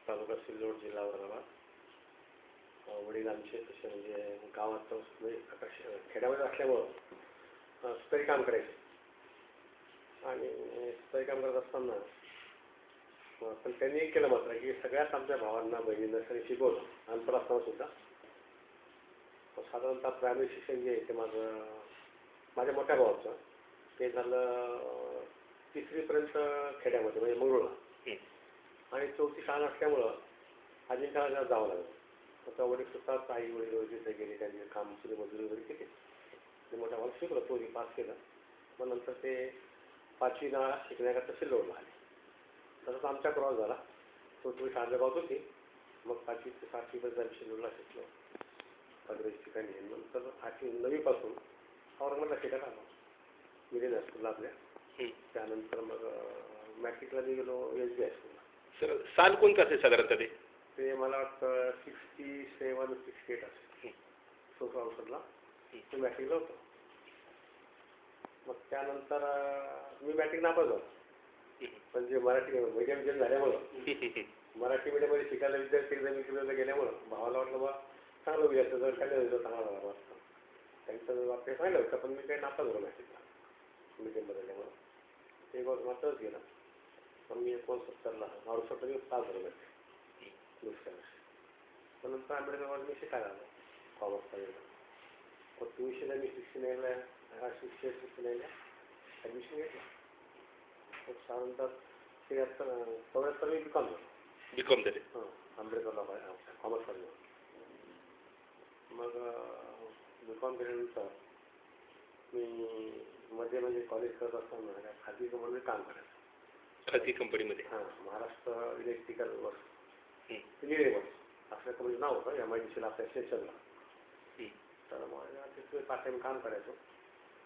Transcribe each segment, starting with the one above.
तालुका सिल्लोड, जिल्हा औरंगाबाद. वडील आमचे तसे म्हणजे गावात म्हणजे खेड्यामध्ये असल्यामुळं सुतारी काम करायचे आणि सुतारी काम करत असताना पण त्यांनी एक केलं मात्र की सगळ्याच आमच्या भावांना बहिणींना त्यांनी शिकवलं अनपढ असताना सुद्धा. साधारणतः प्रायमरी शिक्षण जे आहे ते माझ्या मोठ्या भावाचं ते झालं 3रीपर्यंत खेड्यामध्ये म्हणजे मंगळूरला आणि 4थी शाळा नसल्यामुळं अजिंठ्याला जावं लागलं. आता वडील स्वतःच आई वडील वगैरे गेले त्यांनी काम सुरू मजुरी वगैरे केली. ते मोठ्या भावाला शिकलं, 4वी पास केलं. मग नंतर ते 5वीला शिकण्याकरता सिल्लोडला आले. तसंच आमचा क्रॉस झाला. तो शाळा गावात होती. मग 5वी ते 7वीपर्यंत आम्ही सिल्लोडला शिकलो पंधराच्या ठिकाणी. नंतर 8वी 9वीपासून औरंगाबादला शिकायला आलो मिडियम हायस्कूलला आपल्या. त्यानंतर मग मॅट्रिकला मी गेलो SB हायस्कूलला. सर साल कोणतं असेल साधारणतः ते मला वाटतं 67, 68 असेल. सोफा औषधला ते मॅट्रिकला होतं. मग त्यानंतर मी मॅट्रिक नापास झालो. पण जे मराठी मीडियम जे झाल्यामुळं मराठी मीडियममध्ये शिकायला विद्यार्थी एकदम गेल्यामुळं भावाला वाटलं बा चांगलं विद्यार्थी जर काय चांगला झाला वाटतं. त्यांचं वाक्य सांगितलं होतं पण मी काही नापास झालो मॅट्रिकला मीडियम बदलल्यामुळं. ते मात्रच गेलं. पण मी 69ला 68 पास झालो मॅट्रिक दुसऱ्या वर्षी. पण नंतर आंबेडकरवर मी शिकायला आलो कॉमर्स कॉलेजला. मग 1900ला मी 69ला ॲडमिशन घेतलं. मग साधारणतः 74 मी BCom झाले. आंबेडकरला कॉमर्स कॉलेजला. मग BCom केल्यानंतर मी मध्ये म्हणजे कॉलेज करत असताना खाजगी कंपनीमध्ये काम करायचं. खाजगी कंपनीमध्ये? Maharashtra electrical works engineering works असल्या कंपनीचं नाव होतं. MIDCला आपल्या स्टेशनला. तर मग तिथे पार्ट टाईम काम करायचो.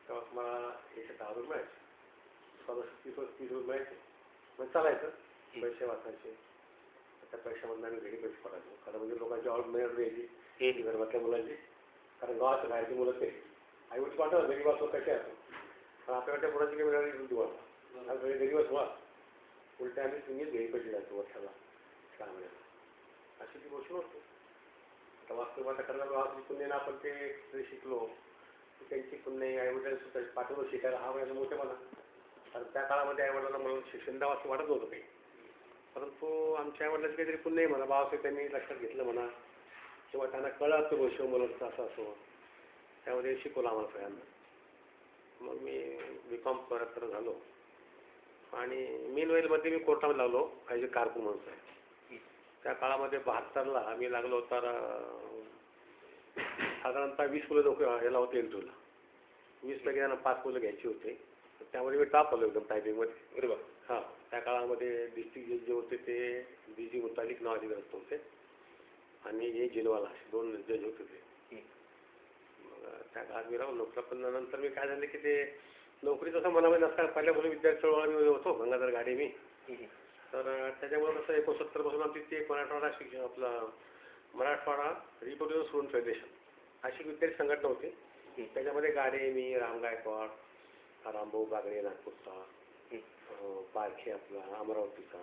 तेव्हा मला 110 रुपये मिळायचे. स्कॉलरशिप 30 रुपये मिळायचे. मग चालायचं. पैसे वाचायचे. त्या पैशामधून आम्ही घरी पैसे पडायचो. खरं म्हणजे लोकांची ऑर्डर मिळत द्यायची गरबातल्या मुलांची. कारण गावात बाहेरची मुलं ते आईवडील पाठवत गरीब असो कसे असो. पण आपल्याकडच्या मुलांची काही मिळाली दिवाळा गरीबच व्हा उलट्या आम्ही तुम्हीच घरी पैसे जायचो वर्षाला 6 महिन्याला. अशी ती गोष्ट नव्हती. आता वास्तविक आता करणार गावाची पुण्याला आपण ते शिकलो त्यांची पुण्य आईवडिलांनी पाठवलं शिकायला हा वेळेला मोठेपणा. कारण त्या काळामध्ये आईवडिलांना म्हणून शिक्षण द्यावं असं वाटत नव्हतं काही. परंतु आमच्या आईवडिलांचं काहीतरी पुण्य म्हणा बाबासाहेब त्यांनी लक्षात घेतलं म्हणा किंवा त्यांना कळलं असतं गोष्ट मुलांचं असं असो त्यामध्ये शिकवलं आम्हाला सगळ्यांना. मग मी BCom परत झालो आणि मेन वेलमध्ये मी कोर्टामध्ये लागलो ॲज अ कारकून म्हणून आहे. त्या काळामध्ये 72ला आम्ही लागलो तर साधारणतः 20 मुलं लोक याला होते इंटरव्ह्यूला. 20पैकी त्यांना 5 मुलं घ्यायची होते. त्यामध्ये मी टॉप आलो एकदम टायपिंगमध्ये. बरोबर. त्या काळामध्ये डिस्ट्रिक्ट जज जे होते ते DG मुतालिक नावाचे ग्रस्त होते आणि हे जिनवाला असे 2 जज होते ते. मग त्या काळात मी राहून पण नंतर मी काय झालं की ते नोकरी तसं मनामध्ये नसता पहिल्यापासून विद्यार्थी मी होतो गंगाधर गाडी मी. तर त्याच्यामुळे कसं 69 पासून आमची ती एक मराठवाडा शिक्षण आपला मराठवाडा रिपब्लिकन स्टुडंट फेडरेशन अशी विद्यार्थी संघटना होती. त्याच्यामध्ये गाडे मी राम गायकवाड रामभाऊ बागडे नागपूरचा पारखे आपला अमरावतीचा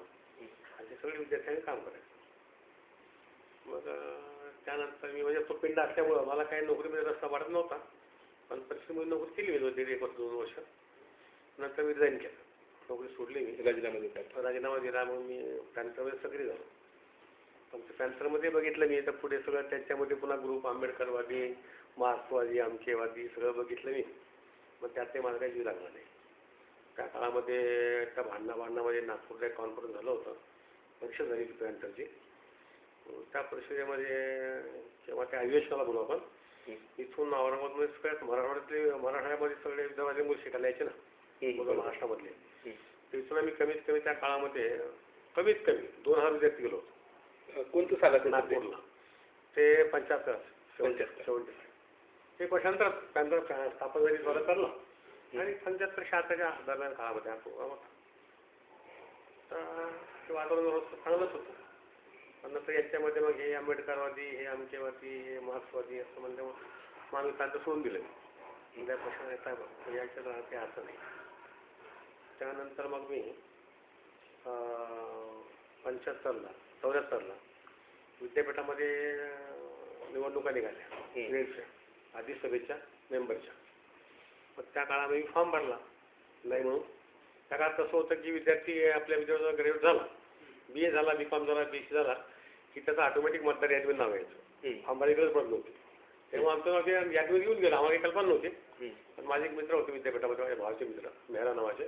असे सगळे विद्यार्थ्यांनी काम करायचं. मग त्यानंतर मी म्हणजे तो पिंड असल्यामुळं मला काही नोकरीमध्ये रस्ता वाटत नव्हता. पण परिस्थितीमध्ये नोकरी केली मी 1.5 वर्ष 2 वर्ष. नंतर मी रिझाईन केलं. नोकरी सोडली मी. राजीनामा दिला. मग मी पॅन्थरमध्ये सक्रिय झालो. पण ते पॅन्थरमध्ये बघितलं मी तर पुढे सगळं त्याच्यामध्ये पुन्हा ग्रुप आंबेडकरवादी मार्क्सवादी आमकेवादी सगळं बघितलं मी. मग त्यात ते मला काही जीव लागला नाही. त्या काळामध्ये त्या भांडणामध्ये नागपूरला एक कॉन्फरन्स झालं होतं. परीक्षा झाली होती पॅन्थरची. त्या परिषदेमध्ये किंवा त्या अधिवेशनाला बोलू आपण इथून औरंगाबादमध्ये सगळ्यात मराठवाड्यामध्ये सगळे विद्यार्थी मुलं शिकायला यायचे ना महाराष्ट्रामधले. तिथून आम्ही कमीत कमी त्या काळामध्ये कमीत कमी 2000 विद्यार्थी गेलो होतो. कोणतं साला नागपूरला ते 75 ते वर्षांतर पॅन्थर स्थापन झाली द्वारा करलं आणि 75-76च्या दरम्यान काळामध्ये होता. तर ते वातावरण चांगलंच होतं. पण नंतर याच्यामध्ये मग हे आंबेडकरवादी हे आमकेवादी हे मार्क्सवादी असं म्हणल्यामुळे मग आम्ही त्यांचं सोडून दिलं. त्या प्रश्न येत आहे याच्यात राहते असं नाही. त्यानंतर मग मी 75ला 74ला विद्यापीठामध्ये निवडणुका निघाल्या ग्रेडच्या आधी सभेच्या मेंबरच्या. मग त्या काळामध्ये मी फॉर्म भरला नाही म्हणून. त्या काळात कसं होतं की विद्यार्थी आपल्या विद्यार्थ्याचा ग्रेड झाला, BA झाला, BCom झाला, BC झाला की त्याचं ऑटोमॅटिक मतदार यादीमध्ये नाव यायचं. फॉर्म भरायची गरज पडत नव्हती. तेव्हा आमचं नाव ते यादीमध्ये येऊन गेलं. आम्हाला काही कल्पना नव्हती. पण माझे एक मित्र होते विद्यापीठामध्ये, माझ्या भावाचे मित्र मेहरा नावाचे.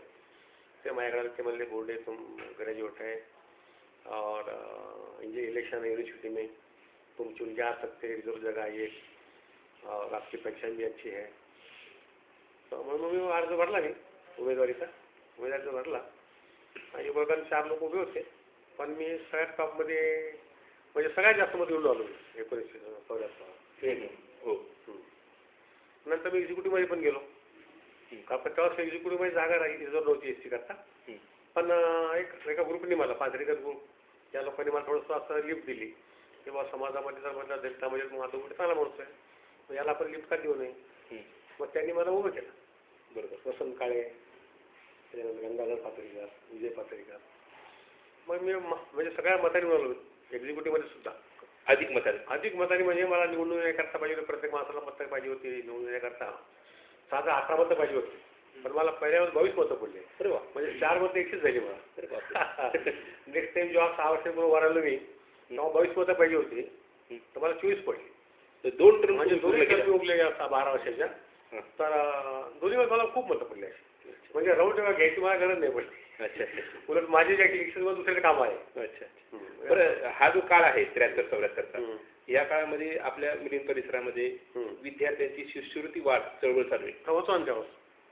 ते माझ्याकडे ते म्हणले बोर्डे तुम ग्रेजुएट है और ये इलेक्शन है यूनिवर्सिटी में, तुम चुन के आ सकते हैं, रिजर्व जगह है और आपकी पहचान भी अच्छी है. तर म्हणून मी अर्ज भरला मी उमेदवारीचा भरला आणि वर्गात 4 लोक उभे होते. पण मी सगळ्यात टॉपमध्ये म्हणजे सगळ्यात जास्त मध्ये येऊन आलो 1974. हो. नंतर मी एक्झिक्युटिव्हमध्ये पण गेलो. आपण तेव्हा एक्झिक्युटिव्हमध्ये जागा रिझर्व नव्हती SC करता. पण एका ग्रुपने मला पाथरीकर ग्रुप त्या लोकांनी मला थोडंसं असं लिफ्ट दिली की बाबा समाजामध्ये जर म्हटलं दलितामध्ये माझा कुठे चांगला माणूस आहे, मग याला आपण लिफ्ट का देऊ नये. मग त्यांनी मला उभं केलं. बरोबर. वसंत काळे, गंगाधर पाथरीकर, विजय पाथरीकर. मग मी म्हणजे सगळ्या मताने मिळवलो एक्झिक्युटिव्हमध्ये सुद्धा. अधिक मताने म्हणजे मला निवडून येण्याकरता पाहिजे होते, प्रत्येक माणसाला मतं पाहिजे होती निवडून येण्याकरता. साधा 18 मतं पाहिजे होती. पण मला पहिल्यावर 22 मतं पडले. अरे वा. म्हणजे 4 मतं एकटीच झाली मला. नेक्स्ट टाइम जेव्हा 6 वर्षांपूर्वी वर आलो मी तेव्हा 22 मतं पाहिजे होती, तर मला 24 पडली. 2 टर्म म्हणजे 2 टर्म उगले 12 वर्षाच्या. तर दोन्ही मला खूप मतं पडली अशी. म्हणजे राऊंड घ्यायची मला गरज नाही पडली. उलट माझी ज्या इलेक्शनमध्ये दुसरे काम आहे. बरं, हा जो काळ आहे 73-74चा, या काळामध्ये आपल्या मिलिंद परिसरामध्ये विद्यार्थ्यांची शिष्यवृत्ती वाढ चळवळ चालू आहे. होतो ना तेव्हा.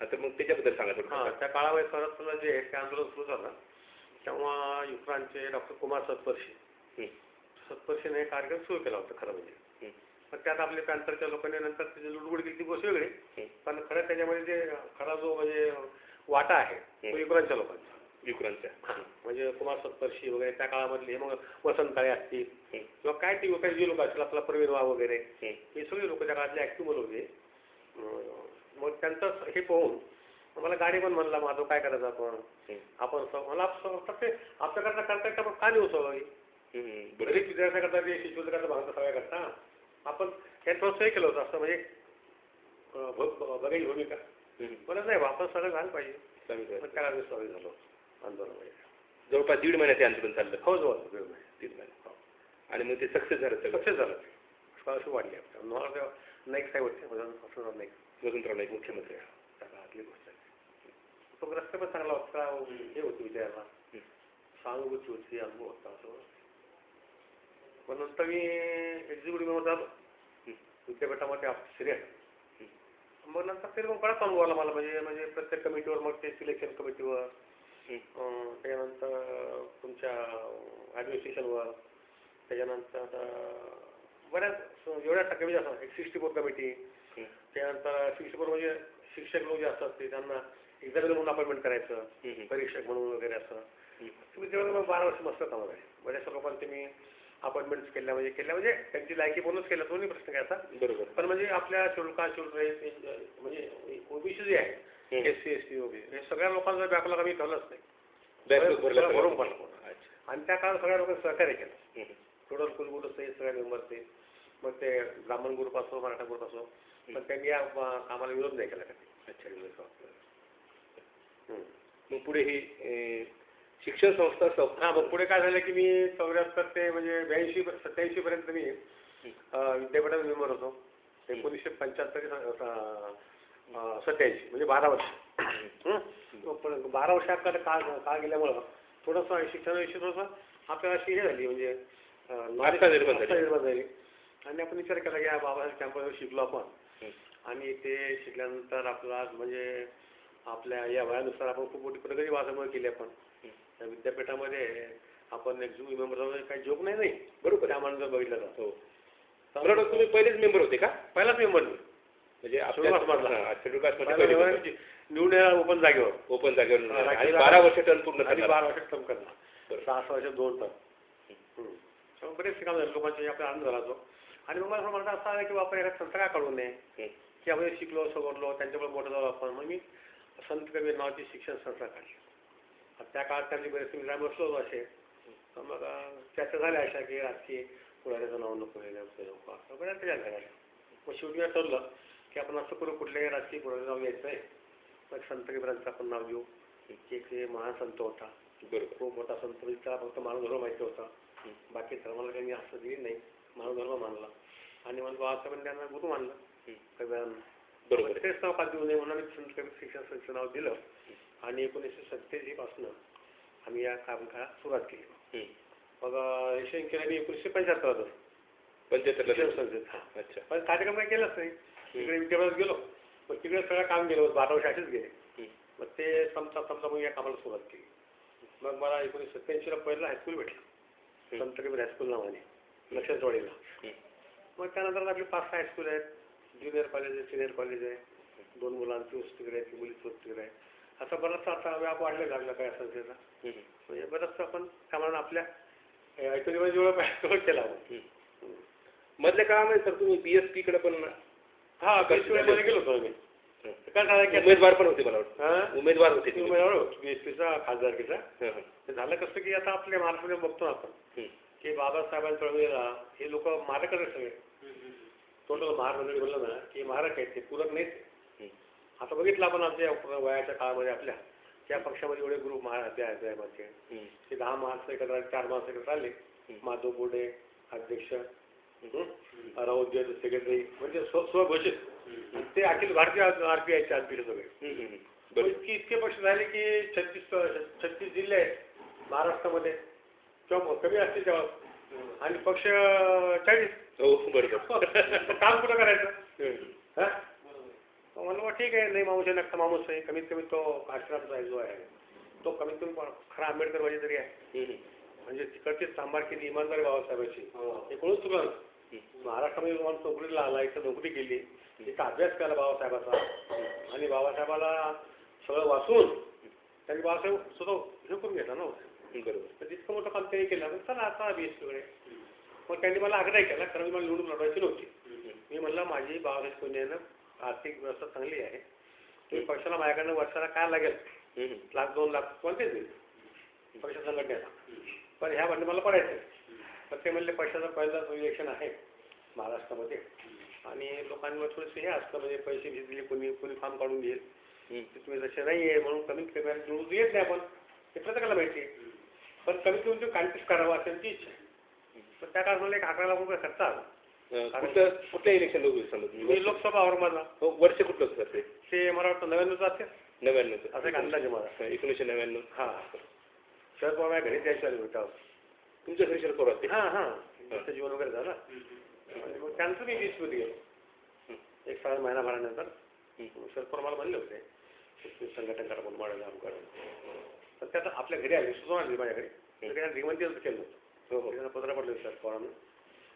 आता मग त्याच्याबद्दल सांगा थोडं. त्या काळामध्ये सरस्वतीला जे ते आंदोलन सुरू झालं तेव्हा युक्रांचे डॉक्टर कुमार सत्पर्शीने कार्यक्रम सुरू केला होता खरं म्हणजे. पण त्यात आपले पॅन्थरच्या लोकांनी नंतर त्याची लुडबुड केली ती गोष्ट वेगळी. पण खरं त्याच्यामध्ये जे खरा जो म्हणजे वाटा आहे तो युक्रांच्या लोकांचा. म्हणजे कुमार सत्पर्शी वगैरे त्या काळामधले, मग वसंत काळे असतील किंवा काय ती काही जे लोक असतील आपला प्रवीण वाघ वगैरे, हे सगळे लोक त्या काळातले ऍक्टिव्ह होते. मग त्यांचं हे पाहून मला गाडी पण म्हणला माझं काय करायचं आपण मला आपल्याकडनं करता येतं पण का नाही उसवलं गरीब विद्यार्थ्याकरता ते शिष्यवृत्तीकरता भागता सगळ्या करता आपण त्यांनी थोडंसं हे केलं होतं असं म्हणजे बघायची भूमिका. मला नाही आपण सगळं झालं पाहिजे. पण त्याला मी सवय झालो आंदोलनामध्ये. जवळपास 1.5 महिन्याचे आंदोलन चाललं. हो जवळ 1.5 महिने. आणि मग ते सक्सेस झालं. स्कॉलरशिप वाढली. मला नाईक साहेब होते वसंतराव नाईक मुख्यमंत्री. त्या काळातली गोष्ट आहे. तो ग्रस्त पण चांगला होता. हे होती विद्यार्थ्याला सहानुभूती होती, अनुभव होता असं. पण नंतर मी एक्झिक्युटिव्ह झालो विद्यापीठामध्ये सिरियस. मग नंतर ते मग बराच अनुभव आला मला. म्हणजे प्रत्येक कमिटीवर, मग ते सिलेक्शन कमिटीवर, त्याच्यानंतर तुमच्या ॲडमिनिस्ट्रेशनवर, त्याच्यानंतर बऱ्याच एवढ्या टक्के असं एक 64 कमिटी, त्यानंतर 64 म्हणजे शिक्षक लोक जे असतात ते त्यांना एक्झामिनर म्हणून अपॉइंटमेंट करायचं, परीक्षक म्हणून वगैरे असं. तुम्ही तेव्हा 12 वर्ष मस्त कामाला आहे. बऱ्याचशा लोकांचे मी अपॉइंटमेंट्स केल्या म्हणजे त्यांची लायकी पूर्णच केल्या, तो नाही प्रश्न घ्यायचा. बरोबर. पण म्हणजे आपल्या म्हणजे ओबीसी जे आहे, SC ST OBC हे सगळ्या लोकांचा बॅकलॉग आम्ही ठेवलंच नाही. आणि त्या काळात सगळ्या लोकांनी सहकार्य केलं. टोटल कुलगुरू हे सगळ्या मेंबर्स, मग ते ब्राह्मण ग्रुप असो, मराठा ग्रुप असो, पण त्यांनी या आम्हाला विरोध नाही केला कधी. मग पुढे ही शिक्षण संस्था मग पुढे काय झालं की मी 74 ते म्हणजे 87 पर्यंत मी विद्यापीठात मेंबर होतो. 1975 87 म्हणजे 12 वर्ष. 12 वर्षाकडे काळ गेल्यामुळं थोडंसं शिक्षणाविषयी थोडंसं आपल्याला अशी हे झाली म्हणजे निर्माण झाली. आणि आपण विचार केला की या बाबासाहेब कॅम्पसवर शिकलो आपण, आणि ते शिकल्यानंतर आपला म्हणजे आपल्या या वयानुसार आपण खूप मोठी प्रगती वाचमुळे केली. आपण त्या विद्यापीठामध्ये आपण एक्झिक्युटिव्ह मेंबर झालो, काही जोक नाही. बरोबर. त्या माणूस जर बघितलं जातो. तुम्ही पहिलेच मेंबर होते का? पहिलाच मेंबर म्हणजे निवडून येणार ओपन जागेवर 12 वर्ष टर्म पूर्ण 12 वर्ष टर्म करणार, 6 वर्ष 2 टर्म. बरेचसे काम झाले लोकांचे, आपला आनंद झाला तो. आणि मग मला म्हणता असं आहे की आपण एखादा संस्था काय काढू नये की आपण शिकलो सवरलो त्यांच्यामुळे मोठं झालो आपण. मग मी संत कबीर नावाची शिक्षण संस्था काढली. त्या काळात त्यांनी बरेचसे ग्राम बसलो होतो असे तर मग त्याचं झालं अशा की राजकीय पुढाऱ्याचं नाव नको नको असं बऱ्याच त्याच्या झाल्या. मग शेवटी ठरलं की आपण असं करू कुठल्याही राजकीय पुढाऱ्याचं नाव घ्यायचं आहे. मग संत कबीरांचं आपण नाव घेऊ. एक महान संत होता, खूप मोठा संत, त्याला फक्त मानवधर्म माहिती होता, बाकी धर्माला त्यांनी असं दिली नाही, मानवधर्म मानला आणि मग बाबासाहेबांनी त्यांना गुरु मानलं कबीरांना. बरोबर तेच नाव का देऊ नये म्हणून संत कबीर शिक्षण संस्थेचं नाव दिलं आणि 1987 पासून आम्ही या कामकाजाला सुरुवात केली. मग यशवंत केलं मी 1975 अच्छा. पण कार्यक्रम काही केलाच नाही. तिकडे विद्यापीठात गेलो, मग तिकडे सगळं काम गेलो, 12 वर्ष असेच गेले. मग ते समजा मग या कामाला सुरुवात केली. मग मला 1987 पहिलं हायस्कूल भेटलं, संत कबीर हायस्कूल नावाने, लक्षातवाडीला. मग त्यानंतर आपले 5-6 हायस्कूल आहेत, ज्युनियर कॉलेज आहे, सिनियर कॉलेज आहे, 2 मुलांची तिकडे आहे, 3 मुलीची तिकडे आहे. असं बरंचसं आता व्याप वाढले लागला काय संस्थेचा. म्हणजे बरंचसं आपण त्यामुळे आपल्या ऐकणीमध्ये जेवढं पाहिजे केला. मधल्या काळामध्ये सर तुम्ही BSP कडे पण BSP मध्ये गेलो होतो आम्ही. उमेदवार पण होते मला वाटतं. उमेदवार होते BSPचा खासदारकीचा. ते झालं कसं की आता आपल्या महाराष्ट्रामध्ये बघतो आपण की बाबासाहेबांच्या वेळेला हे लोक मारक आहेत सगळे. टोटल महाराष्ट्र बोललं ना की मारक आहेत, ते पूरक नाहीत. आता बघितलं आपण आपल्या वयाच्या काळामध्ये आपल्या त्या पक्षामध्ये एवढे ग्रुप महाराष्ट्रामध्ये ते 10 माणसं एकत्र 4 माणसं एकत्र आले. माधव बोडे अध्यक्ष, राऊत सेक्रेटरी, म्हणजे स्वघोषित. ते अखिल भारतीय RPIचे अध्यक्ष सगळे. इतके पक्ष झाले की 36 जिल्हे आहेत महाराष्ट्रामध्ये, किंवा कमी असतील तेव्हा, आणि पक्ष 40. बरोबर. काम कुठं करायचं. म्हणलं ठीक आहे, नाही माणूस आहे, नक्का माणूस आहे, कमीत कमी तो आश्रमाचा जो आहे तो कमीत कमी खरा आंबेडकर वाली तरी आहे. म्हणजे तिकडची सांभार केली इमानदारी बाबासाहेबांची, हे कोणच चुकलं. महाराष्ट्रामध्ये माणूस नोकरीला आला, इथं नोकरी केली, इथं अभ्यास केला बाबासाहेबाचा, आणि बाबासाहेबाला सगळं वाचून त्यांनी बाबासाहेब स्वतः हे करून घेतला ना. बरोबर. तर जितकं मोठं काम त्यांनी केलं, पण चला आता BSP कडे. मग त्यांनी मला आग्रह केला, कारण मला निवडणूक लढवायची नव्हती. मी म्हणलं माझी बाबासाहेब पुण्यानं आर्थिक व्यवस्था चांगली आहे, तुम्ही पक्षाला माझ्याकडनं वर्षाला काय लागेल, 1,00,000-2 लाख कोणतेच देईल पक्ष संघटनेला, पण ह्या म्हणजे मला पडायचं. तर ते म्हणले पक्षाचं पहिलं इलेक्शन आहे महाराष्ट्रामध्ये आणि लोकांवर थोडेसे हे असतं, म्हणजे पैसे दिले कोणी फॉर्म काढून घेईल, तुम्ही जसे नाही आहे म्हणून कमीत कमी निवडून येत नाही आपण, हे प्रत्येकाला माहिती आहे. पण कमीत कमी तुम्ही कॉन्टेस्ट करावा असेल ती इच्छा. पण त्या काळात मला 11 लाख रुपये खर्च आला. कुठल्या इलेक्शन मी लोकसभा औरंगाबादला. वर्ष कुठलं होतं ते मला वाटतं 99 असेल. 99 असं एक अंदाज आहे मला. 1999. शरद पवार माझ्या घरी द्यायच्या भेटावं. तुमच्या घरी शरद पवार होते. त्यांचं जीवन वगैरे झालं आणि मग त्यांचं मी BSP मध्ये गेलो. 1 साल महिनाभरानंतर शरद पवार मला म्हणले होते संघटन करा म्हणून वाढायला काम करा. तर त्यात आपल्या घरी आले, सुचवून आणली माझ्या घरी. त्यांना रिमंत्रण केलं होतं. त्यांना पत्र पडलं शरद पवारांना.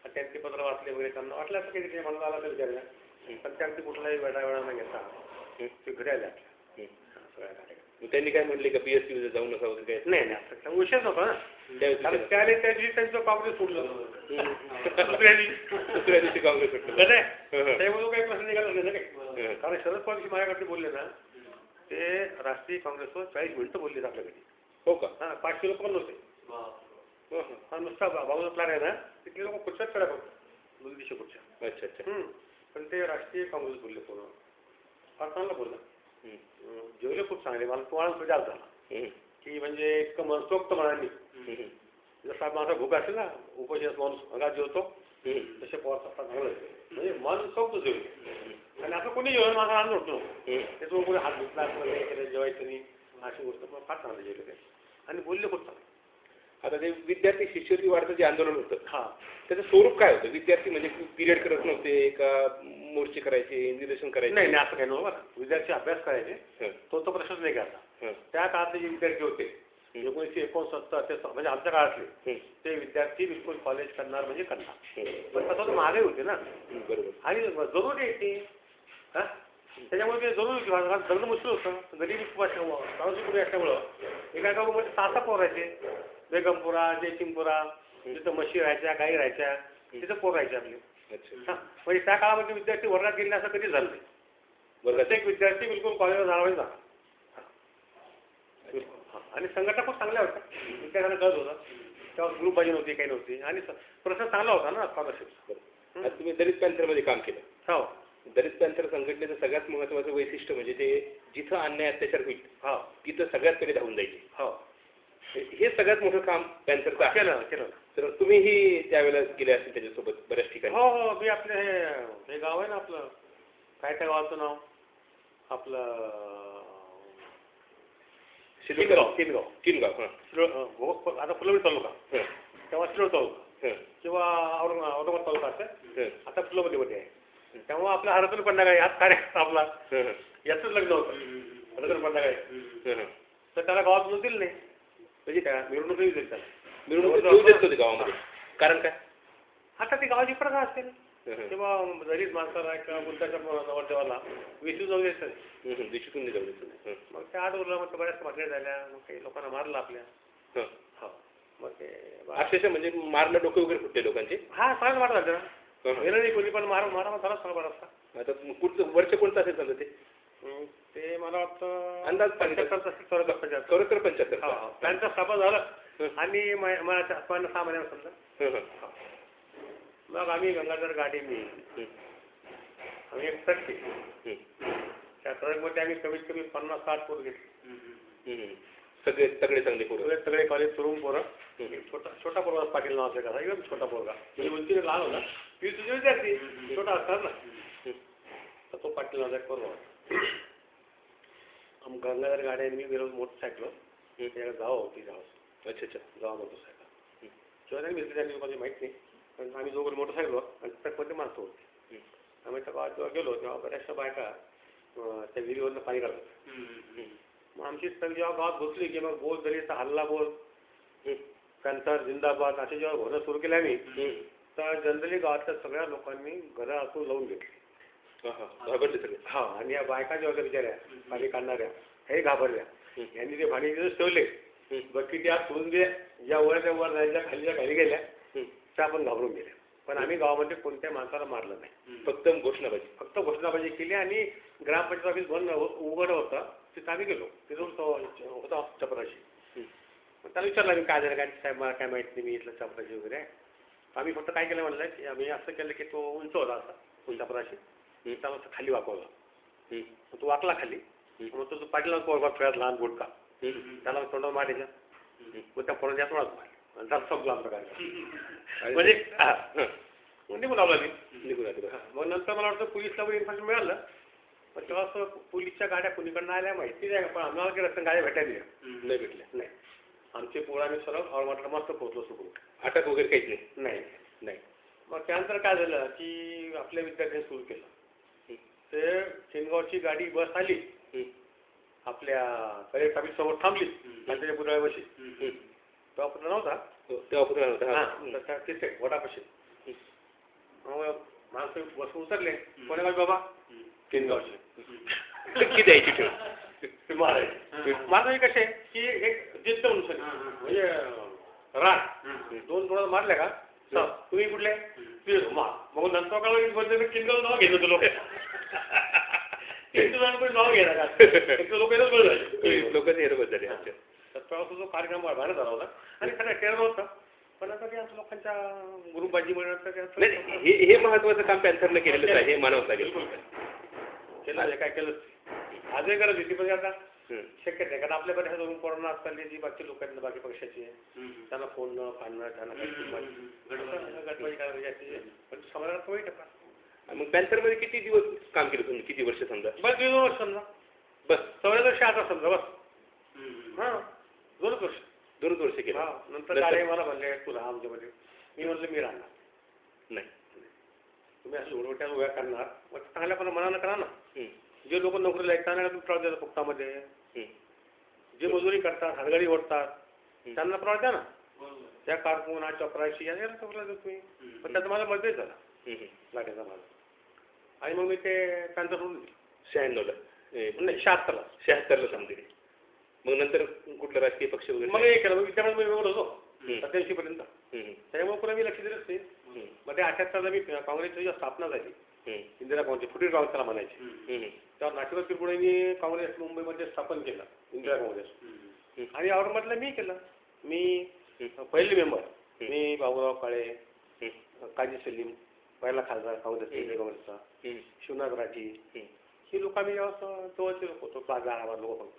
आणि त्यांचे पत्र वाचले वगैरे, त्यांना वाटलं असं काही मला आला तर विचारला, पण त्यांनी कुठलाही वेळा न घेता ते घरी आले आपल्या सगळ्या कार्यक्रम. त्यांनी काय म्हणले का BSP जाऊ नका वगैरे काय? नाही असं विषयच नव्हता ना. कारण त्या दिवशी त्यांचं काँग्रेस सोडलं. दुसऱ्या दिवशी काँग्रेस सुटलं. त्यामुळे काही प्रश्न निघाला नाही ना काही. कारण शरद पवारशी माझ्याकडे बोलले ना, ते राष्ट्रीय काँग्रेसवर 40 मिनिटं बोलले आपल्याकडे. हो का? 500 लोक पण नव्हते. नुसता बाबूचा प्लॅन आहे ना, तिथले लोक खुर्च्याच करा फक्त 2 दिवशी खुर्च्या. अच्छा. पण ते राष्ट्रीय काँग्रेस बोलले पूर्ण, फार चांगलं बोलला. जेवले खूप चांगले. मला तुम्हाला सुद्धा झाला की म्हणजे इतकं मनसोक्त म्हणाली. जसं माझा भूक असेल ना, उपाशी माणूस अंगात जेवतो, तसे पवार चांगलं म्हणजे मनसोक्त जेवले. आणि असं कोणी जेवण माझा आनंद होतो, त्याच्यावर कोणी हात घेतला असं जेवायचं नाही, अशी गोष्ट फार चांगलं जेवले ते. आणि बोलले खूप चांगलं. आता ते विद्यार्थी शिष्यवृत्ती वाढचं जे आंदोलन होतं, त्याचं स्वरूप काय होतं? विद्यार्थी म्हणजे पिरियड करत नव्हते का, मोर्चे करायचे, निदर्शन करायचे? नाही असं काही नव्हतं. विद्यार्थी अभ्यास करायचे, तो प्रश्नच नाही करता. त्या काळातले जे विद्यार्थी होते 1969 म्हणजे आमच्या काळातले, ते विद्यार्थी बिलकुल कॉलेज करणार म्हणजे करणार. पण तसं तर महागाई होते ना. बरोबर. आणि जरुरी आहे ती. त्याच्यामुळे ते जरुरी जगणं मुश्किल होतं. गरीबी खूप असल्यामुळं एका गावामध्ये 6 पोरायचे. बेगमपुरा, जयसिंगपुरा, तिथं म्हशी राहायच्या, गाई राहायच्या, तिथं पोर राहायचे आपले. म्हणजे त्या काळामध्ये विद्यार्थी वर्गात गेले असं कधी झालं नाही. प्रत्येक विद्यार्थी बिलकुल कॉलेजला जाणार झाला. आणि संघटना खूप चांगल्या होत्या, विद्यार्थ्यांना कळत होता. तेव्हा ग्रुपबाजी नव्हती, काही नव्हती. आणि प्रश्न चांगला होता ना स्कॉलरशिप. आता तुम्ही दलित पॅन्थरमध्ये काम केलं. हो. दलित पॅन्थर संघटनेचं सगळ्यात महत्त्वाचं वैशिष्ट्य म्हणजे ते जिथं अन्याय अत्याचार होईल हो तिथं सगळ्यात पहिले धावून जायचे. हो हे सगळ्यात मोठं काम पॅन्थरचं आहे. केलं. तर तुम्हीही त्यावेळेला गेले असेल त्याच्यासोबत बऱ्याच ठिकाणी. हो मी आपलं हे गाव आहे ना आपलं, काय त्या गावाचं नाव आपलं किनगाव. आता फुलंब्री तालुका, तेव्हा शिरोळ तालुका किंवा औरंगाबाद तालुका असं, आता फुलंब्रीमध्ये आहे. तेव्हा आपला हरतून पंडा काय हात कार्य आपला याच लग्न होतं हरतून पंडा काय, तर त्याला गावात मिळून दिलं नाही. म्हणजे काय मिरवणूक दिली त्याला, मिरवणूक देत होते गावामध्ये. कारण काय? आता ती गावाची प्रथा असेल किंवा दलित माणसाला किंवा मुद्द्याच्या नवरदेवाला विसू जाऊ द्यायचं, दिशून जाऊ द्यायचं. मग ते आठ उरला, मग बऱ्याच भाकरी झाल्या, मग काही लोकांना मारलं आपल्या. हो मग ते अक्षरशः म्हणजे मारलं डोकं वगैरे फुटले लोकांचे. हा सगळं मार झालं ना, गेलं नाही कोणी पण मारा झाला सगळं बराचसा. आता कुठचं वर्ष कोणतं असेल समजा ते मला वाटतं अंदाज 74-75 त्यांचा स्थापन झालं आणि मला 6 महिन्यावर समजा. मग आम्ही गंगाधर गाडी आम्ही एक ट्रक केली. त्या ट्रकमध्ये आम्ही कमीत कमी 50-60 पोरं घेतली. सगळे चांगले पोरं, सगळे कॉलेज तरुण पोरं. छोटा पोरगा पाटील नावाचा कसा एकदम छोटा पोरगा, म्हणजे उंचीने लहान होता, तुझे विद्यार्थी छोटा असतात ना, तर तो पाटील नावाचा एक पोरगा होता. गंगाधर गाडी मी गेलो मोटरसायकल जावं होती गावात. अच्छा जावा मोटरसायकल किंवा त्यांनी मिळते त्यांनी माझी माहीत नाही, पण आम्ही दोघं मोटरसायकलवर आणि ट्रकमध्ये माणसं होती. आम्ही त्या गावात जेव्हा गेलो तेव्हा बऱ्याचशा बायका त्या विहिरीवरनं पाणी काढत. मग आमची ट्रक जेव्हा गावात घुसली की मग बोल दलितचा हल्ला बोल, पॅन्थर जिंदाबाद असे जेव्हा होणं सुरू केले आम्ही, तर जनरली गावातल्या सगळ्या लोकांनी घरं आतून लावून घेतली. हा आणि या बायका जेव्हा त्या बिचाऱ्या पाणी काढणाऱ्या हे घाबरल्या. यांनी ते पाणी ठेवले, बकेटी आत सोडून दिल्या, ज्या वरच्या वर जायच्या खाली गेल्या त्या आपण घाबरून गेल्या. पण आम्ही गावामध्ये कोणत्या माणसाला मारलं नाही, फक्त घोषणाबाजी केली. आणि ग्रामपंचायत ऑफिस बंद उघड होतं, तिथं आम्ही गेलो. तिथून होता चपराशी. त्याला विचारलं मी काय झालं काय साहेब, मला काय माहिती नाही, मी इथलं चपराशी वगैरे आहे. आम्ही फक्त काय केलं म्हणलं की आम्ही असं केलं की तो उंच होता असा चपराशी, त्याला खाली वाकवला. तो वाकला खाली, मग तो पाटीला पोरगा खेळत लहान बोटका, त्याला तोंडावर मारायचं, मग त्या पोराच्या तोंडात मारलं, त्याला संपला आमचा काय म्हणजे निघून लावला निघून. मग नंतर मला वाटतं पोलिसला पण इन्फॉर्मेशन मिळालं, पण तेव्हा असं पोलीसच्या गाड्या कुणीकडनं आल्या माहिती नाही, पण आम्हाला की रस्त्याने गाड्या भेटायला नाही भेटल्या. नाही, आमचे पोरं आम्ही सरळ ऑलमार्टला मस्त पोहोचलो सुकून, अटक वगैरे काहीच नाही. मग त्यानंतर काय झालं की आपल्या विद्यार्थ्यांनी सुरू केलं. ते शेनगावची गाडी बस आली, आपल्या कलेक्टर ऑफिस समोर थांबली आणि त्याच्या पुतळ्यापाशी. तेव्हा पुतळा नव्हता, तिथे वडापाशी. माणसं बसून उतरले, कोणा गावी बाबा शेनगावचे किती द्यायची ठेव मारायचे कसे की एक जिद्द म्हणून म्हणजे राग, 2 तोडा मारल्या का तुम्ही कुठले मग नंतर का किंगल नाव घेत होते लोक. नाव घ्यायला का लोक झाले. तेव्हा जो कार्यक्रम बाहेर झाला होता आणि खरं टेरर होतं, पण आता ते असं लोकांच्या ग्रुपबाजीमुळे हे महत्वाचं काम पॅन्थरनं केलेलं आहे, हे मानव लागेल. केलं काय केलं आजही करत होती, पण आता शक्य नाही, कारण आपल्याकडे दोन कोरोना असताना जी बाकी लोकांना बाकी पक्षाची आहे त्यांना फोन न फाडणं, त्यांना गटबाजी करायची, पण समाजात वाईट आहे. मग पॅन्थरमध्ये किती दिवस काम केलं तुम्ही, किती वर्ष समजा? बस 2 वर्ष समजा, बस 14 वर्ष आता समजा, बस हां 2 वर्ष केलं. नंतर काय मला म्हणले तुला आमच्यामध्ये, मी म्हटलं मी राहणार नाही, तुम्ही असं उडवट्या उभ्या करणार, मग चांगल्यापणे मनानं करा ना. जे लोक नोकरीला आहेत त्यांना तुम्ही प्रॉड द्या फुकटामध्ये, जे मजुरी करतात हातगाडी ओढतात त्यांना प्रॉड द्या ना. त्या कारकून चपराशी या तुम्ही, पण त्याचं माझा मध्येच झाला लागायचा माझा. आणि मग मी ते त्यांचं सोडून दिलं 96ला नाही 76ला सांगते. मग नंतर कुठला राजकीय पक्ष वगैरे मग हे केलं, मग त्यामुळे मी वेगळं होतो 87 पर्यंत, त्याच्यामुळे पुन्हा मी लक्ष दिलंच नाही. मग ते 78ला मी काँग्रेसची जेव्हा स्थापना झाली, इंदिरा काँग्रेस फुटीर काँग्रेस त्याला म्हणायची, तेव्हा नाशिक त्रिपुरांनी काँग्रेस मुंबईमध्ये स्थापन केलं इंदिरा काँग्रेस, आणि औरंगाबादला मी केलं. मी पहिले मेंबर मी, बाबूराव काळे, काजी सलीम, पहिला खासदार काँग्रेसचा, शिवनाथ राठी, ही लोक आम्ही जवळचे लोक होतो, 10-12 लोक फक्त.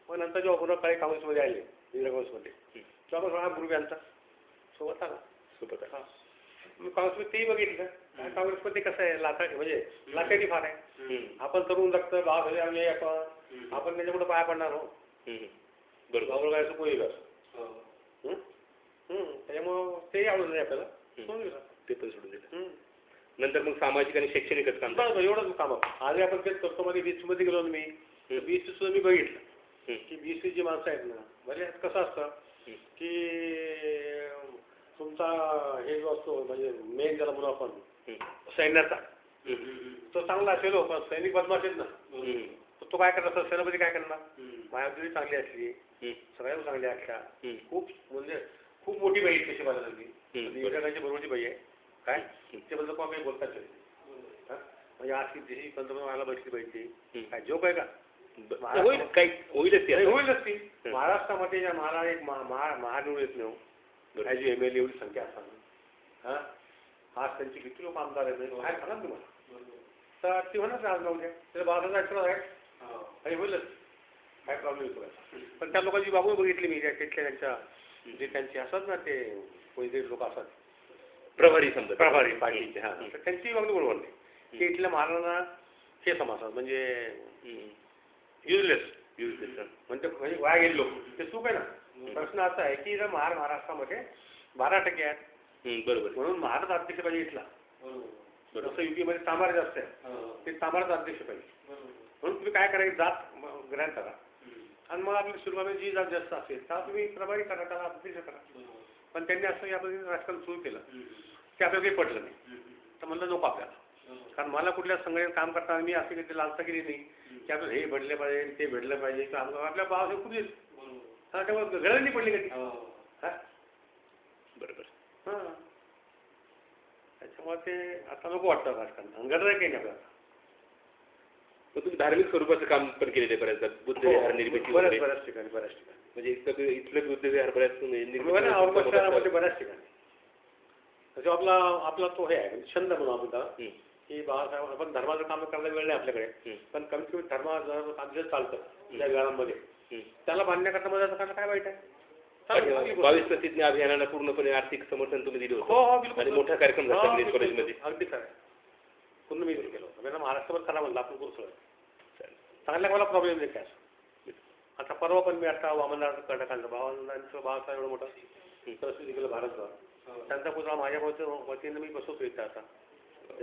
मग नंतर जेव्हा बाबूराव काळे काँग्रेसमध्ये आले, इंदिरा काँग्रेसमध्ये, तेव्हा थोडा ग्रुप यांचा सोबत आला. मी काँग्रेसमध्ये तेही बघितलं. काँग्रेसमध्ये कसं आहे, म्हणजे लाचारी फार आहे. आपण तरुण रक्त भाव झाले आपण त्याच्यापुढे पाया पडणार हो. बरोबर काय कोणी कसं त्याच्यामुळं तेही आवडत नाही आपल्याला, सोडून दिलं. ते पण सोडून दिलं. नंतर मग सामाजिक आणि शैक्षणिकच काम. एवढंच काम. आज आपण तेच करतो. मध्ये बीसीमध्ये गेलो मी, बीसी सुद्धा मी बघितलं की बीसी जी माणसं आहेत ना, म्हणजे कसं असतं की तुमचा हे जो असतो म्हणजे मेन ज्याला म्हणून आपण सैन्याचा, तो चांगला असेल, पण सैनिक बदमाश आहेत ना, तो काय करत असतो, सेनापती काय करणार, मायावती चांगली असली, सगळ्या चांगल्या असल्या, खूप म्हणजे खूप मोठी बाई कशी मला लागली, इंग्रजांची बरोबरची बाई आहे काय, त्याबद्दल काही बोलतात म्हणजे आज किती पंतप्रधान व्हायला बसली पाहिजे, काय जोक आहे का, होईलच ती. महाराष्ट्रामध्ये मला एक महानिवड येत नाही, जी MLA एवढी संख्या असताना आज त्यांची किती लोक आमदार आहेत काय सांगा तुम्हाला, तर ती म्हणत आज नव्हत्या त्याला बाळासाहेब आहेत आणि होईलच, काय प्रॉब्लेम येतो. पण त्या लोकांची बाबू बघितली मी, तिथल्या त्यांच्या जे त्यांचे असतात ना, ते कोणते लोक असतात प्रभारी समजा, प्रभारी पार्टीचे, तर त्यांची बाबू बरोबर नाही की इथल्या महाराजांना हे समजतात म्हणजे युजलेस म्हणजे वाया गेले लोक, ते चूक आहे ना. प्रश्न असा आहे की जर महाराष्ट्रामध्ये 12% आहेत, बरोबर, म्हणून महाराज अध्यक्ष पाहिजे इथला, जसं युपीमध्ये तांबार जास्त आहे, ते तांबाराचा अध्यक्ष पाहिजे. म्हणून तुम्ही काय करायचं, जात ग्रहण करा आणि मग आपली सुरुवातीला जी जात जास्त असेल त्याला तुम्ही प्रभारी करा, त्याला अध्यक्ष करा. पण त्यांनी असं या पद्धतीने राजकारण सुरू केलं ते आपल्याला काही पटलं नाही, तर म्हणलं नको आपल्याला. कारण मला कुठल्या संघटनेत काम करताना मी असे काही लालसा केली नाही की आपल्याला हे भेटले पाहिजे, ते भेटलं पाहिजे, तर आपल्या भाव खूप तेव्हा गरज नाही पडली कधी. बरोबर. त्याच्यामुळे ते आता नको वाटतं राजकारण, गरज आहे काही नाही आपल्याला. तुम्ही धार्मिक स्वरूपाचं काम पण केलेलं आहे बऱ्याचदा, बुद्ध विहार निर्मिती बऱ्याच ठिकाणी म्हणजे इथलं बुद्ध विहार बऱ्याच बऱ्याच ठिकाणी. म्हणजे आपला तो हे आहे छंद म्हणून आपण की बाबासाहेब आपण धर्माचं काम करायला वेळ नाही आपल्याकडे, पण कमीत कमी धर्माचं काम जे चालतं त्या वेळांमध्ये त्याला मान्य करता मध्ये काय वाईट आहे. 22 प्रतिज्ञा अभियानाला पूर्णपणे आर्थिक समर्थन तुम्ही दिलं होतं आणि मोठा कार्यक्रम झाला कॉलेजमध्ये. अगदी खरं, पूर्ण मी केलं होतं. महाराष्ट्रभर करा म्हणलं आपण करू चांगल्या मला प्रॉब्लेम नाही काय. आता परवा पण मी आता वामनदास कर्नाटकांचं बाबासाहेब एवढं मोठं सरस्वती केलं भारतभर, त्यांचा पुतळा माझ्या वतीनं मी बसवतो इथं आता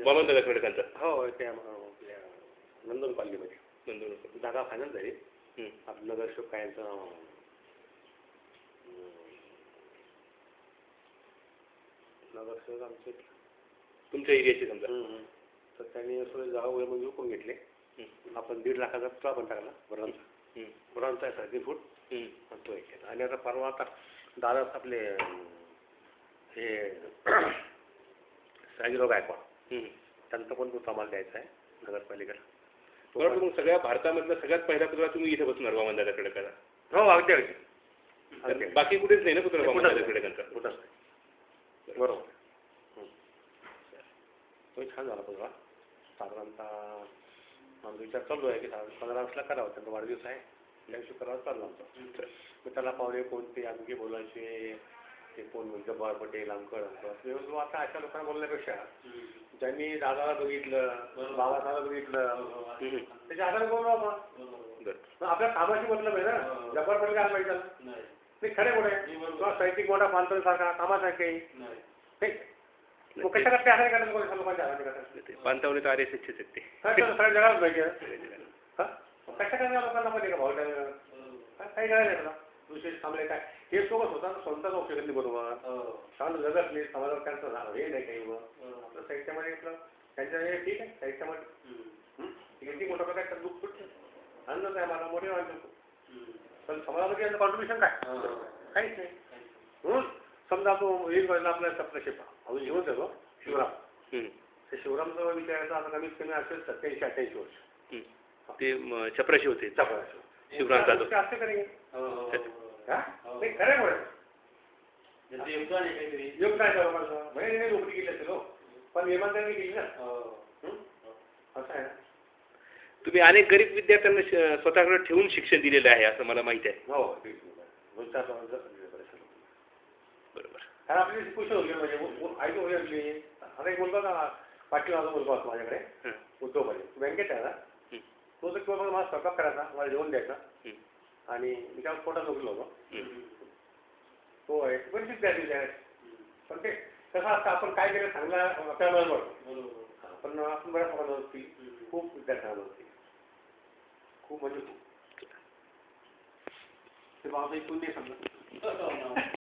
वामनदास कर्नाटकांचा. हो, त्या आपल्या नंदन कॉलनीमध्ये जागा फायनल झाली. आपलं नगरसेवक काय यांचं नगरसेवक आमचे तुमच्या एरियाची समजा, तर त्यांनी थोडे जागा वगैरे मंजूर करून घेतले. आपण 1.5 लाखाचा पुतळा पण टाकला बुरांचा आहे 3.5 फूट तो एक केला. आणि आता परवा आता दादा आपले हे साईराव गायकवाड त्यांचा पण पुतळा आम्हाला द्यायचा आहे नगरपालिकेला. बरोबर. मग सगळ्या भारतामधला सगळ्यात पहिला पुतळा तुम्ही इथे बसणार वामनदादा कर्नाटकाला. हो, अगदी अगदी. बाकी कुठेच नाही ना पुतळा वामनदादा कर्नाटकांचा. कुठंच नाही. बरोबर. तो छान झाला पुतळा. साधारणतः आमचा विचार चालू आहे की 15 ऑगस्टला करावा, त्यांचा वाढदिवस आहे त्या दिवशी करावा चालू आमचा. मग त्याला पाहुणे कोणते आणखी बोलायचे, ते कोण जब्बार पटेल अंकळ आता अशा लोकांना बोलण्यापेक्षा ज्यांनी दादाला बघितलं, बाबासाहेबाला बघितलं त्याच्या आधारे बोलू आपण. आपल्या कामाशी मतलब आहे ना. जब्बार पटेल काय पाहिजे नाही, खरे मोठे किंवा साहित्यिक मोठा पानतळसारखा कामासारखे कशा करते आधारे करायचं कोणी लोकांच्या आधारे करायचं बांधवणे तर RSSचे आहेत ते सगळ्या जगात पाहिजे. कशा करायला लोकांना पाहिजे का भाऊ काही करायला नाही त्याला विशेष थांबले काय हे सोबत होता स्वतःच होऊ शकत नाही. बरोबर चांगलं जगत नाही, समाजात त्यांचं झालं हे नाही काही आपलं साहित्यामध्ये आपलं त्यांच्या हे ठीक आहे. साहित्यामध्ये किती मोठं प्रकार त्यात दुःख सुटतं आनंद आहे मला मोठे वाटतो. पण समाजामध्ये याचं कॉन्ट्रिब्युशन काय काहीच नाही. म्हणून समजा तो एक वाजला आपल्या सप्तशेपा अजून जीवन देतो शिवराम, ते शिवरामचा विचारायचा आता कमीत कमी असेल 87-88 वर्ष. ते चपराशी होते शिवराम जाधव असते खरे खरे बोलायचं योगदान आहे माझं म्हणजे नोकरी केली असेल हो पण निर्माण त्यांनी केली ना असं आहे ना. तुम्ही अनेक गरीब विद्यार्थ्यांना स्वतःकडे ठेवून शिक्षण दिलेलं आहे असं मला माहिती आहे. हो बरोबर कारण आपली खुश होती म्हणजे आई होती आता एक मुलगा ना पाटील माझा मुलगा होता माझ्याकडे उद्योग पाहिजे बँकेत आहे ना तो तर किंवा मला स्वयंपाक करायचा मला जेवण द्यायचा आणि मी त्या पोटात झोपलो होतो तो आहे बरीच विद्यार्थी आहे पण ते कसं असतं आपण काय केलं चांगला आपल्याला बरोबर पण आपण बऱ्याच लोकांना होती खूप विद्यार्थ्यांना होती खूप म्हणजे खूप ते बाबा पुण्य समजा